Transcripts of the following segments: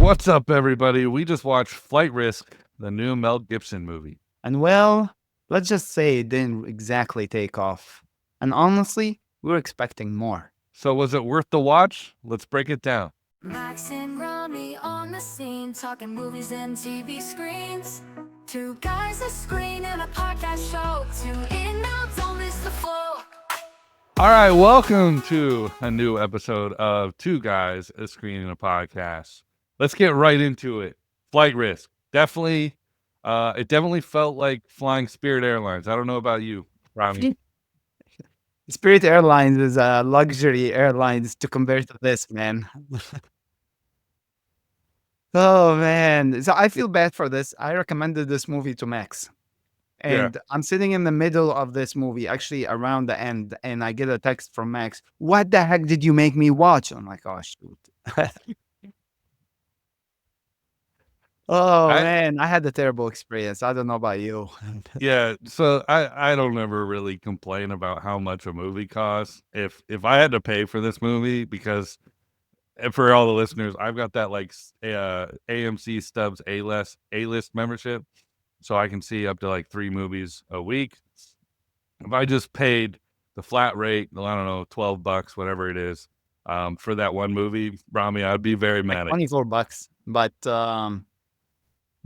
What's up, everybody? We just watched Flight Risk, the new Mel Gibson movie. And well, let's just say it didn't exactly take off. And honestly, we were expecting more. So was it worth the watch? Let's break it down. Max and Ramy on the scene, talking movies and TV screens. Two guys, a screen, and a podcast show. Tune in now, don't miss the flow. All right, welcome to a new episode of Two Guys, a Screen and a Podcast. Let's get right into it. Flight Risk. It definitely felt like flying Spirit Airlines. I don't know about you, Ramy. Spirit Airlines is a luxury airlines to compare to this, man. Oh man. So I feel bad for this. I recommended this movie to Max. Yeah. And I'm sitting in the middle of this movie, actually around the end, and I get a text from Max. What the heck did you make me watch? I'm like, oh shoot. Oh I man, I had a terrible experience. I don't know about you. yeah, so I don't ever really complain about how much a movie costs. If I had to pay for this movie, because and for all the listeners, I've got that AMC Stubbs A-list membership, so I can see up to like 3 movies a week. If I just paid the flat rate, I don't know, $12, whatever it is, for that one movie, Rami, I'd be very Like mad at you. $24. But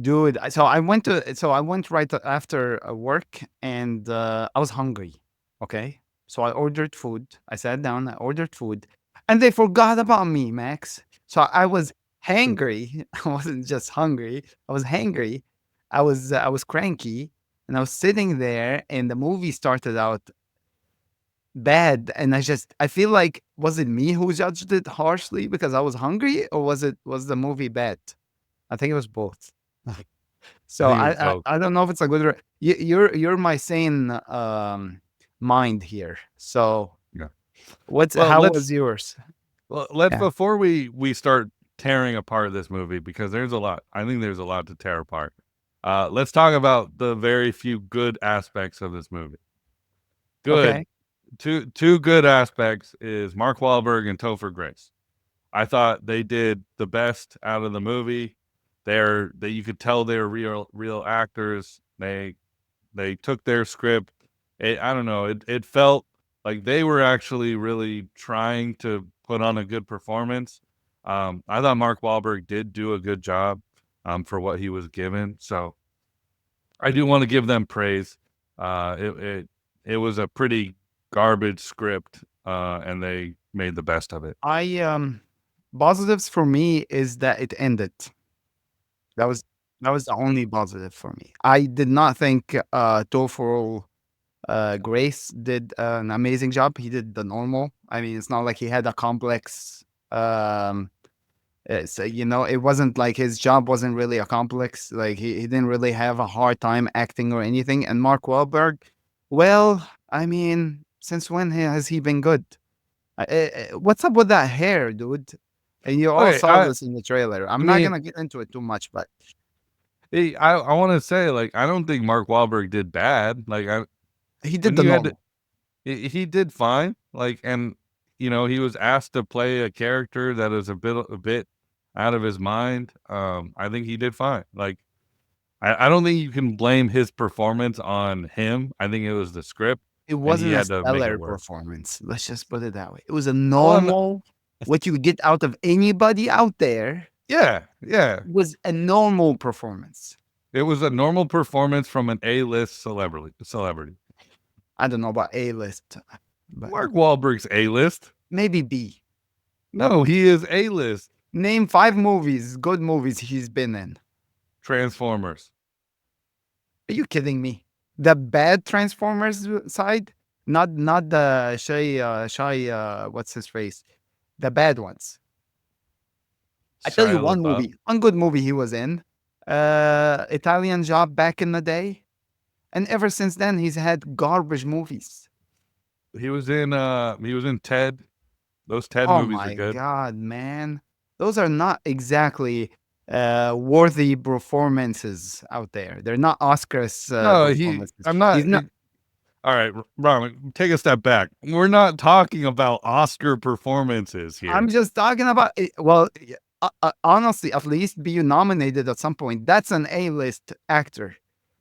dude, so I went right after work, and I was hungry. Okay. So I ordered food. I sat down, I ordered food, and they forgot about me, Max. So I was hangry. I wasn't just hungry. I was hangry. I was cranky, and I was sitting there, and the movie started out bad, and I feel like, was it me who judged it harshly because I was hungry, or was the movie bad? I think it was both. I So think it I was I, both. I don't know if it's a good. You're my sane mind here. So Yeah. Well, how let's was yours? let's Yeah. before we start tearing apart this movie, because there's a lot. I think there's a lot to tear apart. Let's talk about the very few good aspects of this movie. Good. Okay. Two good aspects is Mark Wahlberg and Topher Grace. I thought they did the best out of the movie. You could tell they're real actors. They took their script. I don't know. It felt like they were actually really trying to put on a good performance. I thought Mark Wahlberg did do a good job for what he was given. So I do want to give them praise. It was a pretty garbage script, and they made the best of it. I positives for me is that it ended. That was that was the only positive for me. I did not think Topher Grace did an amazing job. He did the normal. I mean, it's not like he had a complex. So, it wasn't like his job wasn't really a complex. Like he didn't really have a hard time acting or anything. And Mark Wahlberg, well, I mean, since when has he been good? What's up with that hair, dude? And you all Okay, saw this in the trailer. I I'm not mean, gonna get into it too much, but I want to say, like, I don't think Mark Wahlberg did bad. Like, he did when the you had to, normal. he did fine. Like, and he was asked to play a character that is a bit out of his mind. I think he did fine. Like, I don't think you can blame his performance on him. I think it was the script, It and he wasn't a had to make it stellar work. performance. Let's just put it that way. It was a Well, and normal. What you get out of anybody out there yeah, was a normal performance. it was a normal performance from an A-list celebrity. I don't know about A list, but Mark Wahlberg's A-list. maybe B. No, he is A-list. Name 5 movies, good movies he's been in. Transformers. Are you kidding me? The bad Transformers side, not the shy. What's his face? The bad ones. I tell you Shia one LaBeouf. movie, one good movie he was in. Italian Job back in the day, and ever since then he's had garbage movies. He was in Ted. Those Ted Oh movies are my good. god, man. Those are not exactly worthy performances out there. They're not Oscars No, performances. I'm He's not. not. All right, Ron, take a step back. We're not talking about Oscar performances I'm here. just talking about it. Well, honestly, at least be nominated at some point. That's an A-list actor.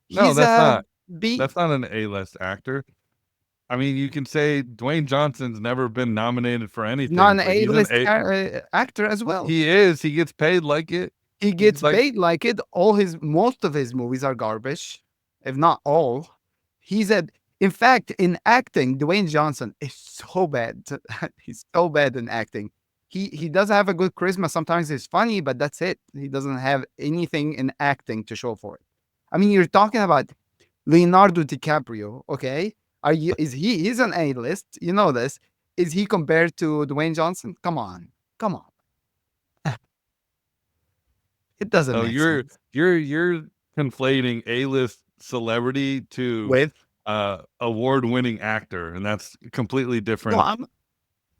No, He's that's a not. B. That's not an A-list actor. I mean, you can say Dwayne Johnson's never been nominated for Not anything, an but he's an A-list A. actor as well. He is. He gets paid like it. He He's gets like, paid like it. Most of his movies are garbage, if not all. He's a, in fact, in acting, Dwayne Johnson is so bad. He's so bad in acting. He does have a good charisma. Sometimes he's funny, but that's it. He doesn't have anything in acting to show for it. I mean, you're talking about Leonardo DiCaprio, okay? He's an A-list, you know this. Is he compared to Dwayne Johnson? Come on. Come on. It doesn't no, make sense. you're conflating A-list celebrity to With award-winning actor, and that's a completely no, different I'm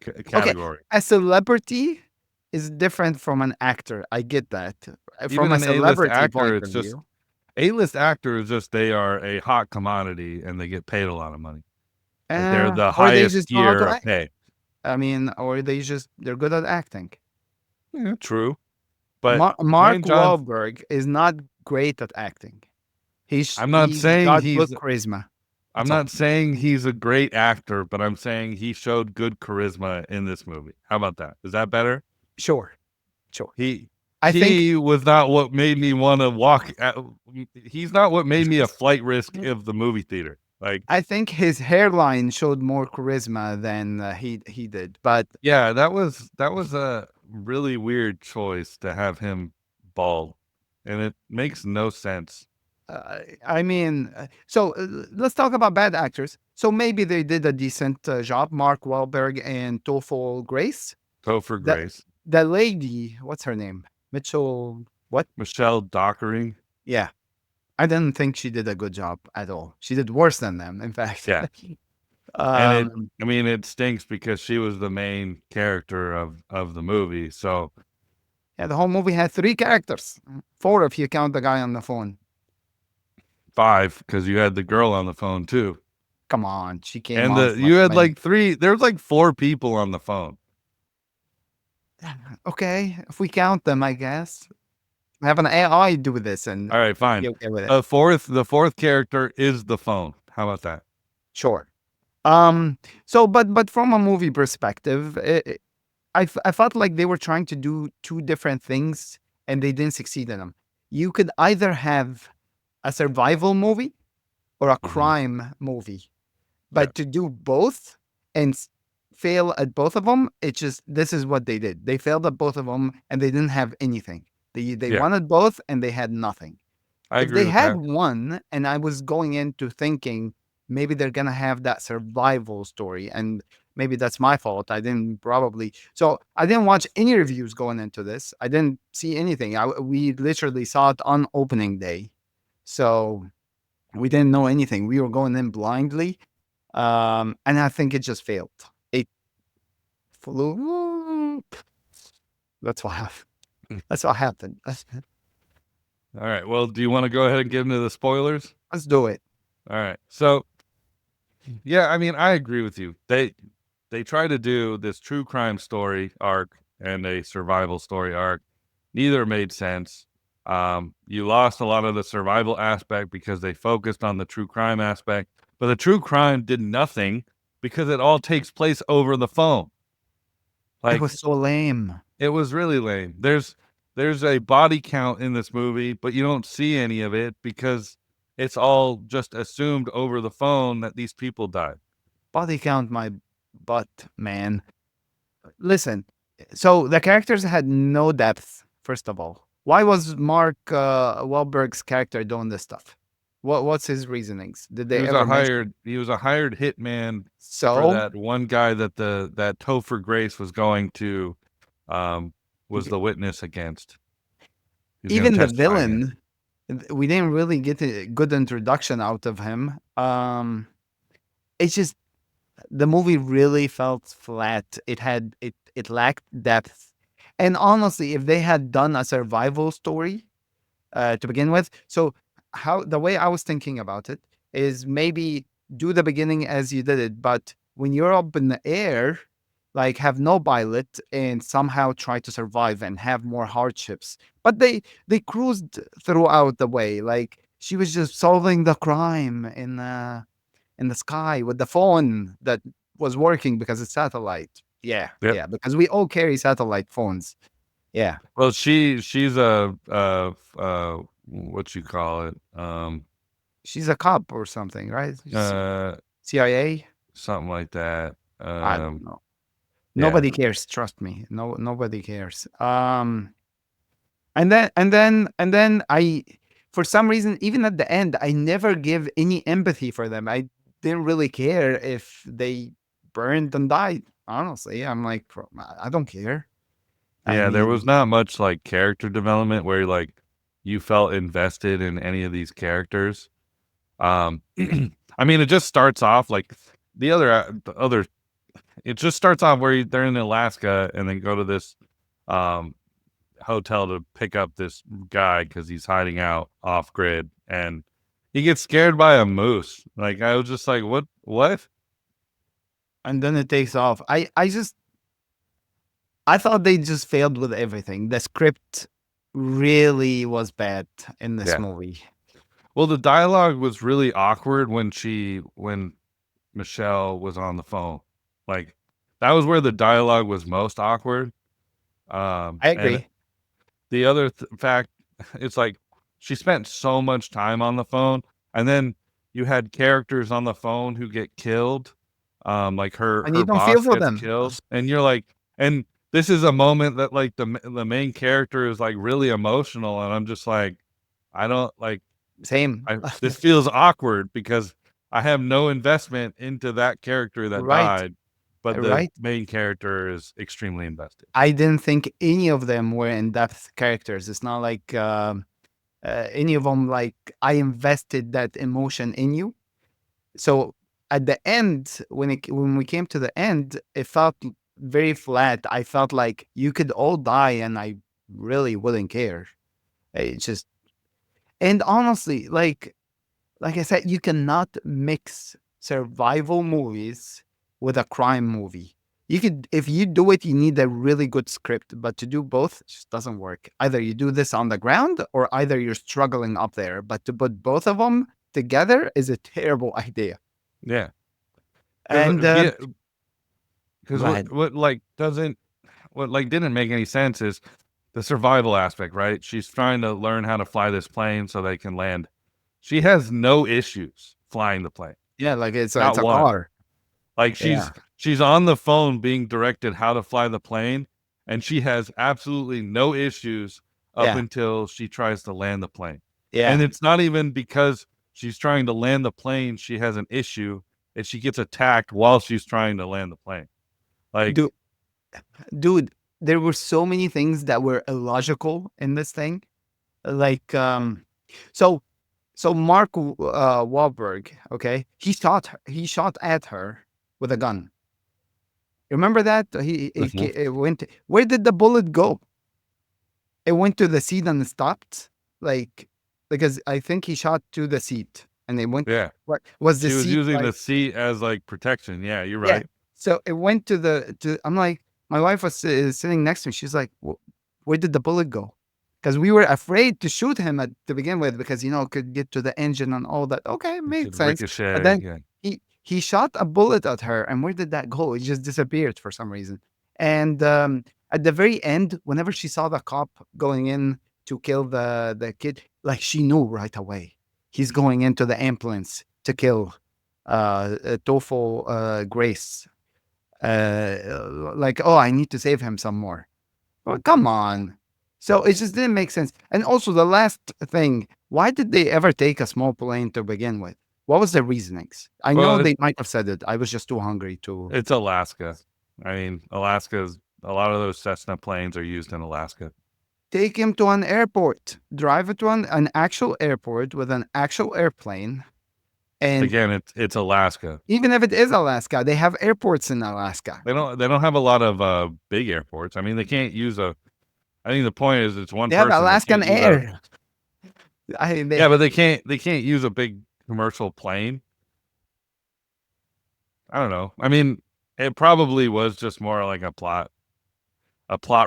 okay. category. A celebrity is different from an actor. I get that. From Even a an A-list celebrity actor, point it's of just view. A-list actor is just they are a hot commodity and they get paid a lot of money. Like they're the Or they highest just know how tier to of act. pay. I mean, or they're good at acting. Yeah, true. But Mark Dwayne Johnson, Wahlberg is not great at acting. I'm not He's saying got good he's charisma. I'm That's all. not saying he's a great actor, but I'm saying he showed good charisma in this movie. How about that? Is that better? Sure. Sure. He I think he was not what made me want to walk. He's not what made me a flight risk of the movie theater. Like, his hairline showed more charisma than he did. But yeah, that was a really weird choice to have him bald, and it makes no sense. I mean, let's talk about bad actors. So maybe they did a decent job. Mark Wahlberg and Topher Grace. Topher That Grace, the lady, what's her name? Mitchell. What? Michelle Dockery, Yeah, I didn't think she did a good job at all. She did worse than them, in fact. yeah, and um, I mean, it stinks because she was the main character of the movie. So yeah, the whole movie had 3 characters, 4 if you count the guy on the phone. 5 because you had the girl on the phone too, Come on, she came and on you had like, like 3. There was like 4 people on the phone. okay, if we count them, I guess. Have an AI do this and All right, fine. be okay with it. The fourth character is the phone. How about that? Sure. So, but from a movie perspective, I felt like they were trying to do 2 different things and they didn't succeed in them. You could either have a survival movie or a Mhm. crime movie, Yeah. but to do both and fail at both of them, it's just this is what they did. They failed at both of them and they didn't have anything. They Yeah, wanted both and they had nothing. I If agree they with had that. one, and I was going into thinking maybe they're gonna have that survival story, and maybe that's my fault. I didn't probably so I didn't watch any reviews going into this. I didn't see anything. We literally saw it on opening day, so we didn't know anything. We were going in blindly, and I think it just failed. It flew. That's what happened. That's what happened. All right. Well, do you want to go ahead and get into the spoilers? Let's do it. All right. So, yeah, I mean, I agree with you. They try to do this true crime story arc and a survival story arc. Neither made sense. You lost a lot of the survival aspect because they focused on the true crime aspect, but the true crime did nothing because it all takes place over the phone. It Like, was so lame. it was really lame. There's a body count in this movie, but you don't see any of it because it's all just assumed over the phone that these people died. Body count my butt, man. Listen, so the characters had no depth, first of all. Why was Mark Wahlberg's character doing this stuff? What's his reasonings? Did He they was ever a mention? hired hitman for So that one guy that that Topher Grace was going to was the witness against. He was gonna even the testify against. villain, we didn't really get a good introduction out of him. It's just the movie really felt flat. It lacked depth. And honestly, if they had done a survival story to begin with, so how the way I was thinking about it is maybe do the beginning as you did it, but when you're up in the air, like have no pilot and somehow try to survive and have more hardships. But they cruised throughout the way. Like she was just solving the crime in the sky with the phone that was working because it's satellite. Yeah, Yep. yeah, because we all carry satellite phones. Yeah. Well, she's a what you call it? She's a cop or something, right? Uh, CIA? something like that. I don't know. Yeah. Nobody cares, trust me. No, nobody cares. And then I, for some reason, even at the end, I never give any empathy for them. I didn't really care if they burned and died. Honestly, I'm like, I don't care. I Yeah, there was mean, not much like character development where like you felt invested in any of these characters. I mean, it just starts off like the other. It just starts off where they're in Alaska and then go to this um hotel to pick up this guy because he's hiding out off grid, and he gets scared by a moose. Like I was just like, what? and then it takes off. I thought they just failed with everything. The script really was bad in this Yeah. movie. Well, the dialogue was really awkward when Michelle was on the phone. Like that was where the dialogue was most awkward. I And agree. the other fact, it's like she spent so much time on the phone, and then you had characters on the phone who get killed. Like And you her don't feel boss for gets them. killed, and you're like, and this is a moment that like the main character is like really emotional, and I'm just like, I don't like Same. this feels awkward because I have no investment into that character that Right. died, but the Right. main character is extremely invested. I didn't think any of them were in-depth characters. It's not like any of them, like, I invested that emotion in you. So at the end, when we came to the end, it felt very flat. I felt like you could all die and I really wouldn't care. It's just, and honestly, like I said, you cannot mix survival movies with a crime movie. You could, if you do it, you need a really good script, but to do both just doesn't work. Either you do this on the ground or either you're struggling up there. But to put both of them together is a terrible idea. Yeah. And Because go ahead. what like doesn't what like didn't make any sense is the survival aspect, right? She's trying to learn how to fly this plane so they can land. She has no issues flying the plane. Yeah, like it's Not a one. car. Like Yeah, she's on the phone being directed how to fly the plane, and she has absolutely no issues up yeah, until she tries to land the plane. And yeah. it's not even because she's trying to land the plane she has an issue, and she gets attacked while she's trying to land the plane. Like Dude, dude, there were so many things that were illogical in this thing. Like, so Mark Wahlberg, okay, he shot at her with a gun. Remember that? Mhm. It went. Where did the bullet go? It went to the seat and stopped. Like, because I think he shot to the seat and it went. Yeah. What was the She was seat using the like? seat as like protection. Yeah, you're Yeah. right. So it went to I'm like, my wife was sitting next to me. She's like, where did the bullet go? Because we were afraid to shoot him to begin with because, it could get to the engine and all that. Okay, It makes could sense. But ricochet. then Yeah. he shot a bullet at her. And where did that go? It just disappeared for some reason. And at the very end, whenever she saw the cop going in to kill the kid, like she knew right away. He's going into the ambulance to kill Topher Grace. Like, oh, I need to save him some more. Well, come on. So it just didn't make sense. And also the last thing, why did they ever take a small plane to begin with? What was the reasonings? I know Well, they might have said it. I was just too hungry to it's Alaska. I mean, Alaska's a lot of those Cessna planes are used in Alaska. take him to an airport, drive it to an actual airport with an actual airplane. And Again, it's Alaska. even if it is Alaska, they have airports in Alaska. They don't have a lot of big airports. I mean, they can't use a. I think the point is it's one They have person. They Alaskan can't use Air. yeah, but they can't use a big commercial plane. I don't know. I mean, It probably was just more like a plot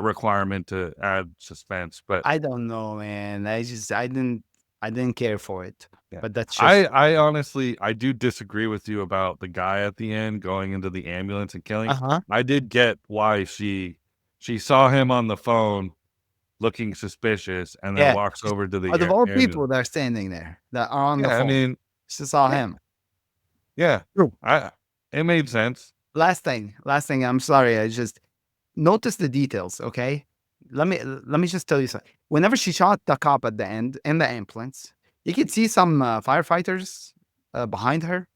requirement to add suspense, but I don't know, man. I didn't care for it. yeah. But that's just I honestly, I do disagree with you about the guy at the end going into the ambulance and killing. uh-huh. I did get why she saw him on the phone looking suspicious and then Yeah. walks over to the Out of all ambulance. people that are standing there that are on the Yeah, I phone, mean, she saw yeah, him. yeah. True. It made sense. Last thing. I'm sorry. I just notice the details, okay? Let me just tell you something. Whenever she shot the cop at the end in the ambulance, you could see some firefighters behind her.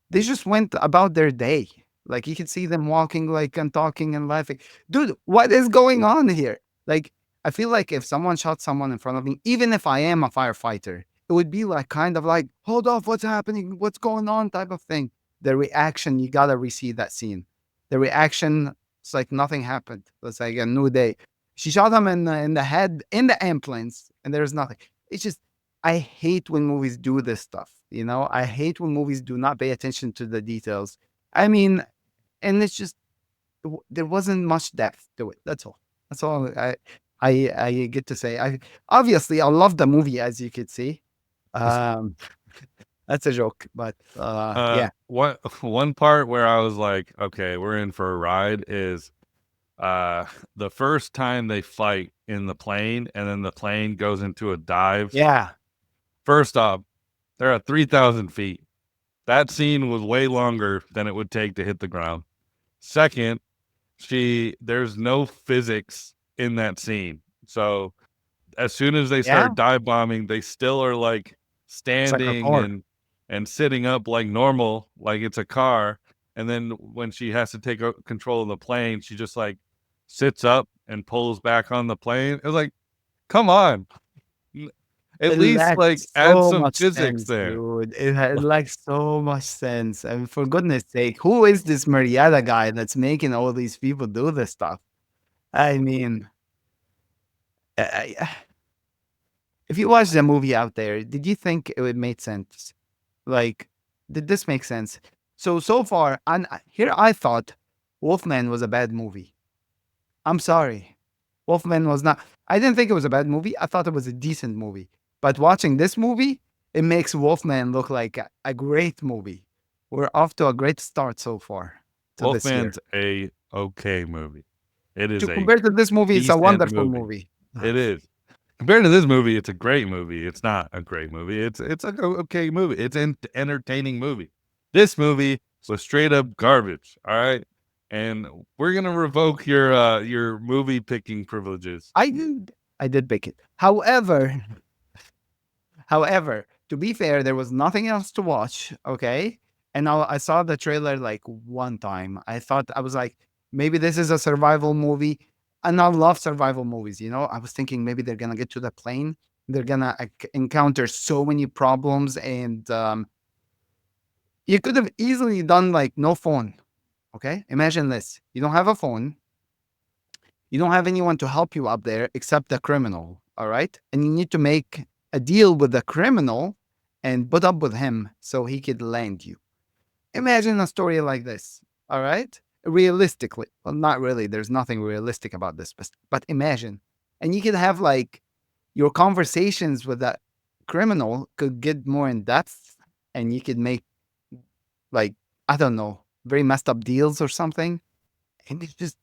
They just went about their day. Like you could see them walking, like and talking and laughing. Dude, what is going on here? Like, I feel like if someone shot someone in front of me, even if I am a firefighter, it would be like kind of like, hold off, what's happening? What's going on? Type of thing. The reaction, you gotta re-see that scene. The reaction, it's like nothing happened. It's like a new day. She shot him in the head in the ambulance, and there's nothing. It's just I hate when movies do this stuff. You know, I hate when movies do not pay attention to the details. I mean, and it's just there wasn't much depth to it. That's all. That's all I get to say. I obviously I love the movie, as you could see. Um, that's a joke, but yeah, One part where I was like, okay, we're in for a ride is the first time they fight in the plane and then the plane goes into a dive. yeah, First off, they're at 3,000 feet. That scene was way longer than it would take to hit the ground. Second, there's no physics in that scene. So as soon as they yeah. start dive bombing, they still are like It's like a standing car. and sitting up like normal, like it's a car. And then when she has to take control of the plane, she just like sits up and pulls back on the plane. It was like, come on. At It least like lacks add so some much physics sense, there. dude. It lacks so much sense. And for goodness sake, who is this Marietta guy that's making all these people do this stuff? I mean, I, if you watch the movie out there, did you think it would make sense? Like, did this make sense? So far, and here I thought Wolfman was a bad movie. I'm sorry. Wolfman was not. I didn't think it was a bad movie. I thought it was a decent movie. But watching this movie, it makes Wolfman look like a great movie. We're off to a great start so far to this year. Wolfman's a okay movie. It is To a compare to this movie, it's a decent wonderful movie. movie. It is. Compared to this movie, it's a great movie. It's not a great movie. It's an okay movie. It's an entertaining movie. This movie was straight up garbage. All right, and we're gonna revoke your movie picking privileges. I did pick it. However, to be fair, there was nothing else to watch. Okay, and I saw the trailer like one time. I was like, maybe this is a survival movie, and I love survival movies. You know, I was thinking maybe they're gonna get to the plane, they're gonna encounter so many problems, and you could have easily done like no phone. Okay, imagine this: you don't have a phone, you don't have anyone to help you up there except the criminal. All right, and you need to make a deal with the criminal and put up with him so he could land you. Imagine a story like this. All right, realistically, well, not really. There's nothing realistic about this, but imagine, and you could have like your conversations with that criminal could get more in depth, and you could make like I don't know, very messed up deals or something. And it's just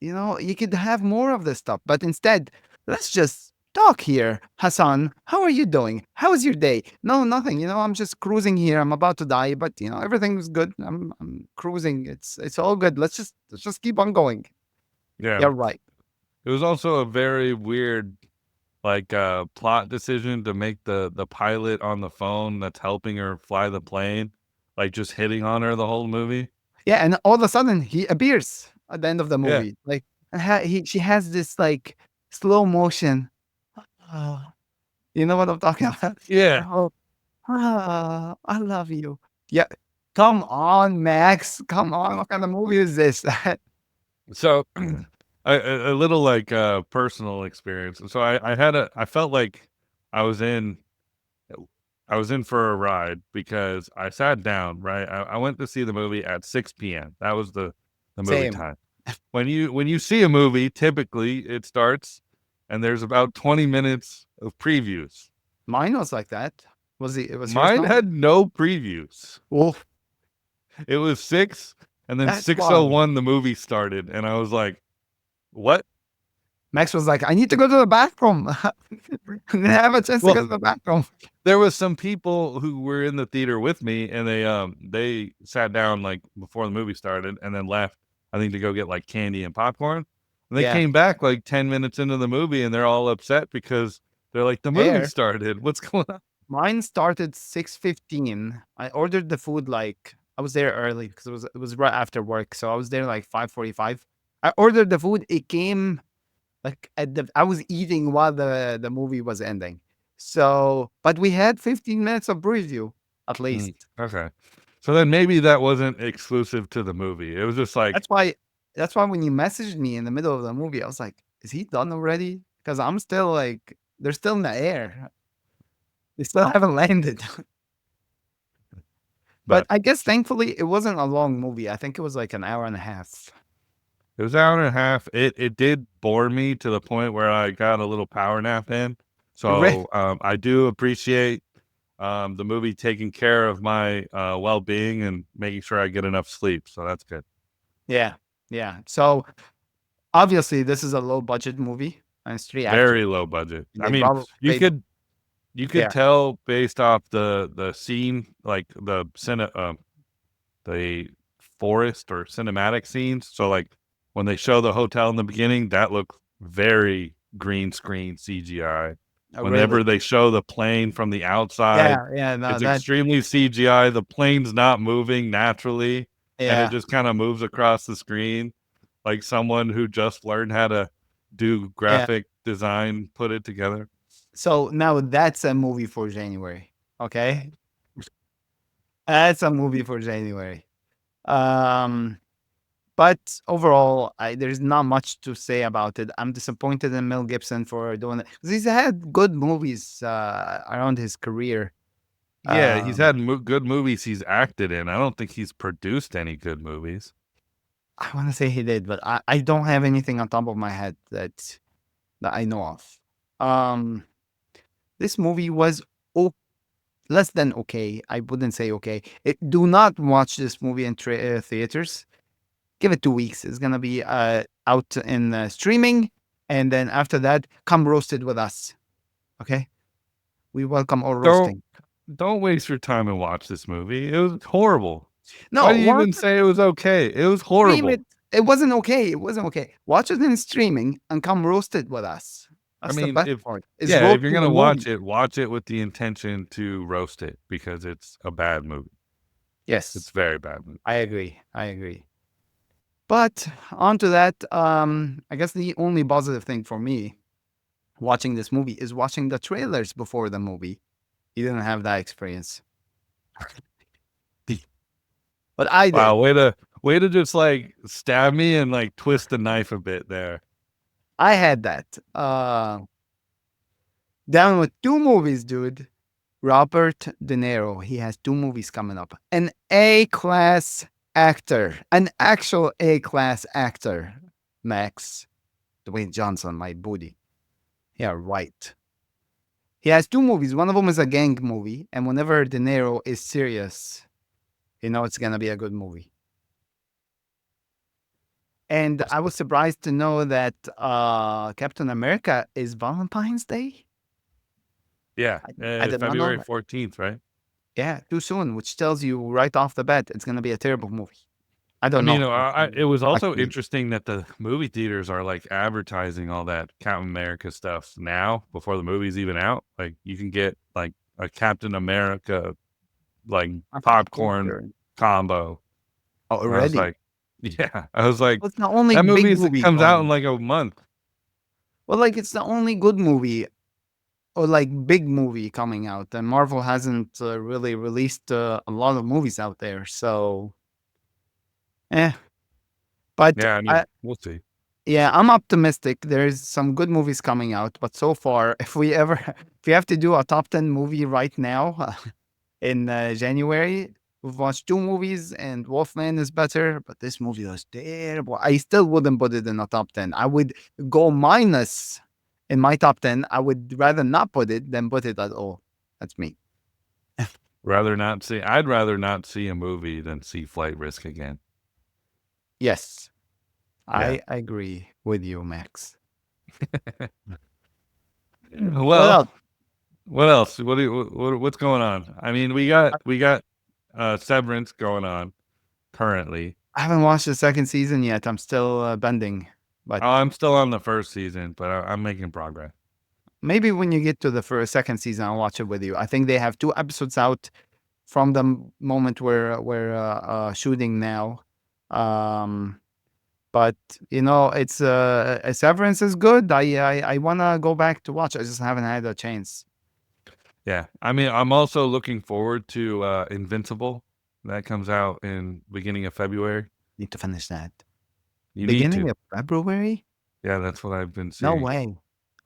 you could have more of this stuff, but instead, let's just talk here. Hassan, how are you doing? How was your day? No, nothing. I'm just cruising here. I'm about to die, but everything's good. I'm cruising. It's all good. Let's just keep on going. Yeah, Yeah, right. it was also a very weird like plot decision to make the pilot on the phone that's helping her fly the plane like just hitting on her the whole movie. Yeah, and all of a sudden he appears at the end of the Yeah, movie. Like she has this like slow motion. You know what I'm talking about? yeah. Oh, I love you. Yeah. Come on, Max. Come on. What kind of movie is this? So a little like personal experience. So I felt like I was in for a ride because I sat down, right? I went to see the movie at 6 p.m. That was the the movie Same. time. When you see a movie, typically it starts and there's about 20 minutes of previews. Mine was like that. It was yours Mine not? had no previews. Well, It was 6 and then that's why. 6:01 the movie started and I was like, "What?" Max was like, I need to go to the bathroom. I didn't have a chance to Well- go to the bathroom. There was some people who were in the theater with me and they sat down like before the movie started and then left, I think, to go get like candy and popcorn. And they Yeah. came back like 10 minutes into the movie and they're all upset because they're like, the movie Fair. started. What's going on? Mine started 6:15. I ordered the food like I was there early because it was right after work. So I was there like 5:45. I ordered the food. It came like I was eating while the movie was ending. So, but we had 15 minutes of preview at least. Okay. So then maybe that wasn't exclusive to the movie. It was just like, That's why when you messaged me in the middle of the movie, I was like, is he done already? Because I'm still like, they're still in the air. They still haven't landed. But I guess thankfully it wasn't a long movie. I think it was like an hour and a half. it was an hour and a half. It did bore me to the point where I got a little power nap in. So I do appreciate the movie taking care of my well-being and making sure I get enough sleep. So that's good. Yeah. Yeah. So obviously this is a low budget movie. And it's 3 actors. Very low budget. I They mean, probably you paid- could Yeah. tell based off the scene, like the forest or cinematic scenes. So like when they show the hotel in the beginning, that looked very green screen CGI. Oh, Whenever really? they show the plane from the outside, Yeah. No, it's that, extremely CGI. The plane's not moving naturally, and yeah. it just kind of moves across the screen, like someone who just learned how to do graphic design put it together. So now that's a movie for January. Okay. That's a movie for January. But overall, there's not much to say about it. I'm disappointed in Mel Gibson for doing it because he's had good movies around his career. Yeah, he's had good movies he's acted in. I don't think he's produced any good movies. I want to say he did, but I don't have anything on top of my head that I know of. This movie was less than okay. I wouldn't say okay. Do not watch this movie in theaters. Give it 2 weeks. It's gonna be out in streaming, and then after that, come roast it with us. Okay, we welcome all roasting. Don't waste your time and watch this movie. It was horrible. No, Why do you even say it was okay? It was horrible. It wasn't okay. It wasn't okay. Watch it in streaming and come roast it with us. That's the best part. If you're gonna watch it with the intention to roast it because it's a bad movie. Yes, It's a very bad movie. I agree. But onto that, I guess the only positive thing for me watching this movie is watching the trailers before the movie. You didn't have that experience. But I did. Wow, way to just like stab me and like twist the knife a bit there. I had that. Down with 2 movies, dude. Robert De Niro, he has 2 movies coming up. An A-class actor, an actual A-class actor, Max. Dwayne Johnson, my booty. Yeah, right. He has 2 movies. One of them is a gang movie, and whenever De Niro is serious, you know it's gonna be a good movie. And I was surprised to know that Captain America is Valentine's Day. Yeah, I did not know February that. 14th, right? Yeah, too soon, which tells you right off the bat it's gonna be a terrible movie. I I don't mean, know. it was also Actually- interesting that the movie theaters are like advertising all that Captain America stuff now before the movie's even out. Like you can get like a Captain America like popcorn combo. Oh, And I was already? like, yeah. I was like, Well, it's the only that big movie movie comes out in coming. like a month. Well, like it's the only good movie or like big movie coming out, and Marvel hasn't really released a lot of movies out there. So, but Yeah, I mean, we'll see. yeah, I'm optimistic. There's some good movies coming out, but so far, if we have to do a top 10 movie right now in January, We've watched 2 movies, and Wolfman is better, but this movie was terrible. I still wouldn't put it in the top 10. I would go minus in my top 10. I would rather not put it than put it at all. That's me. I'd rather not see a movie than see Flight Risk again. Yes, Yeah. I agree with you, Max. Well, what else? What's going on? I mean, we got Severance going on currently. I haven't watched the second season yet. I'm still bending, but I'm still on the first season, but I'm making progress. maybe when you get to the second season, I'll watch it with you. I think they have 2 episodes out from the moment we're shooting now. But it's Severance is good. I wanna go back to watch. I just haven't had a chance. Yeah, I mean, I'm also looking forward to Invincible. That comes out in beginning of February. Need to finish that. You Beginning need to. of February? Yeah, that's what I've been No seeing. way.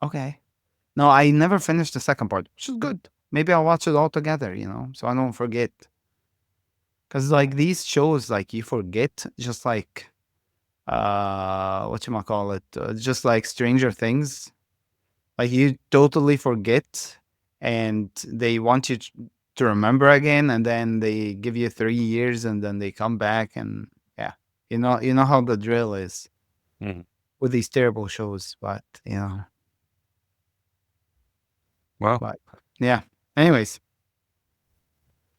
Okay. No, I never finished the second part, which is good. Maybe I'll watch it all together, so I don't forget. Because like these shows, like you forget, just like whatchamacallit, just like Stranger Things. Like you totally forget, and they want you to remember again, and then they give you 3 years, and then they come back, and yeah, you know how the drill is Mhm. with these terrible shows. But Well, but yeah. Anyways,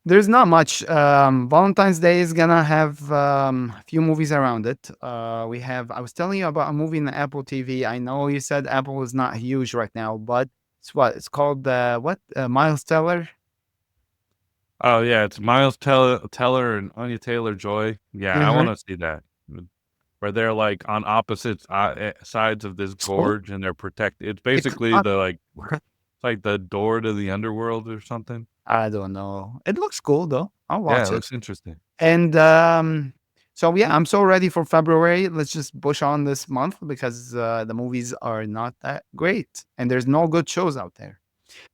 there's not much. Valentine's Day is gonna have a few movies around it. I was telling you about a movie in the Apple TV. I know you said Apple is not huge right now, but it's called Miles Teller. oh yeah, it's Miles Teller and Anya Taylor-Joy. Yeah, I want to see that. Where they're like on opposite sides of this Cool. gorge, and they're protected. It's basically it's like the door to the underworld or something. I don't know. It looks cool though. I'll Yeah, watch it it. looks interesting. And so yeah, I'm so ready for February. Let's just push on this month because the movies are not that great, and there's no good shows out there.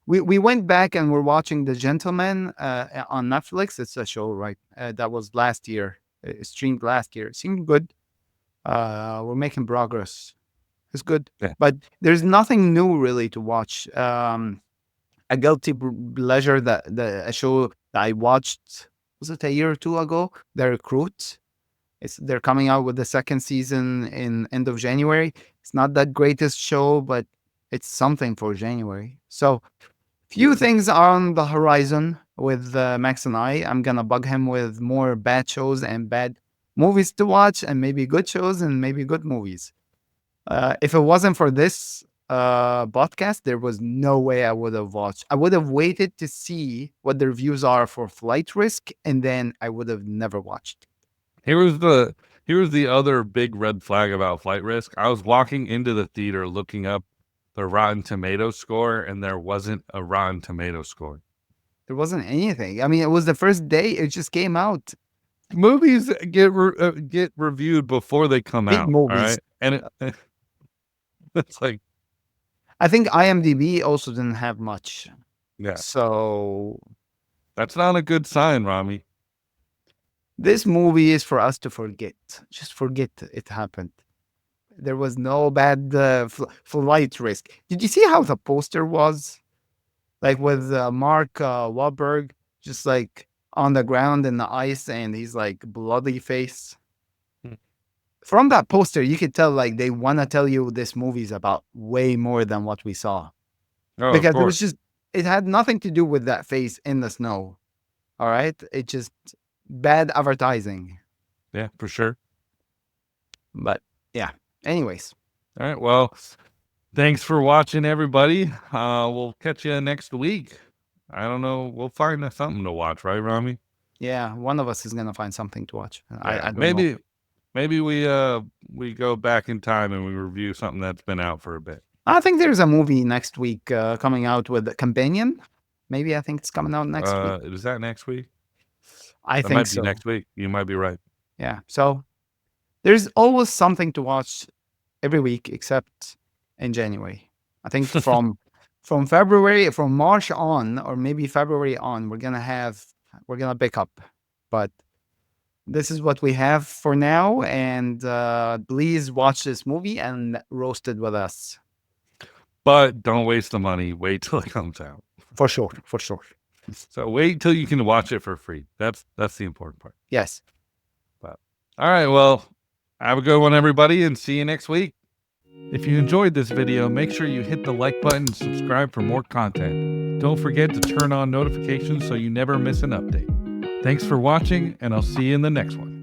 We went back and we're watching The Gentleman on Netflix. It's a show, right? That was last year. Streamed last year. It seemed good. We're making progress. It's good, Yeah. but there's nothing new really to watch. A guilty pleasure that a show that I watched, was it a year or two ago? The Recruit. They're coming out with the second season in end of January. It's not that greatest show, but it's something for January. So few things are on the horizon with Max and I. I'm gonna bug him with more bad shows and bad movies to watch, and maybe good shows and maybe good movies. If it wasn't for this podcast, there was no way I would have watched. I would have waited to see what the reviews are for Flight Risk, and then I would have never watched. Here was the other big red flag about Flight Risk. I was walking into the theater looking up the Rotten Tomatoes score, and there wasn't a Rotten Tomatoes score. There wasn't anything. I mean, it was the first day. It just came out. Movies get reviewed before they come Big out. movies. All right? And it's like, I think IMDb also didn't have much. yeah, So that's not a good sign, Ramy. this movie is for us to forget. Just forget it happened. There was no bad Flight Risk. Did you see how the poster was? Like with Mark Wahlberg, just like on the ground in the ice, and he's like bloody face. Hmm. From that poster, you could tell like they want to tell you this movie's about way more than what we saw. Oh, Because of course. it had nothing to do with that face in the snow. All right. It just bad advertising. Yeah, for sure. But yeah. Anyways. All right. Well, thanks for watching, everybody. We'll catch you next week. I don't know. We'll find something to watch, right, Ramy? Yeah, one of us is gonna find something to watch. I don't maybe know. maybe we go back in time and we review something that's been out for a bit. I think there's a movie next week coming out with Companion. Maybe I think it's coming out next week. Is that next week? I That think might so. be next week. You might be right. Yeah. So there's always something to watch every week except in January. I think from March on, or maybe February on, we're gonna pick up. But this is what we have for now. And please watch this movie and roast it with us. But don't waste the money. Wait till it comes out. For sure. For sure. So wait till you can watch it for free. That's the important part. Yes. All right. Well, have a good one, everybody, and see you next week. If you enjoyed this video, make sure you hit the like button and subscribe for more content. Don't forget to turn on notifications so you never miss an update. Thanks for watching, and I'll see you in the next one.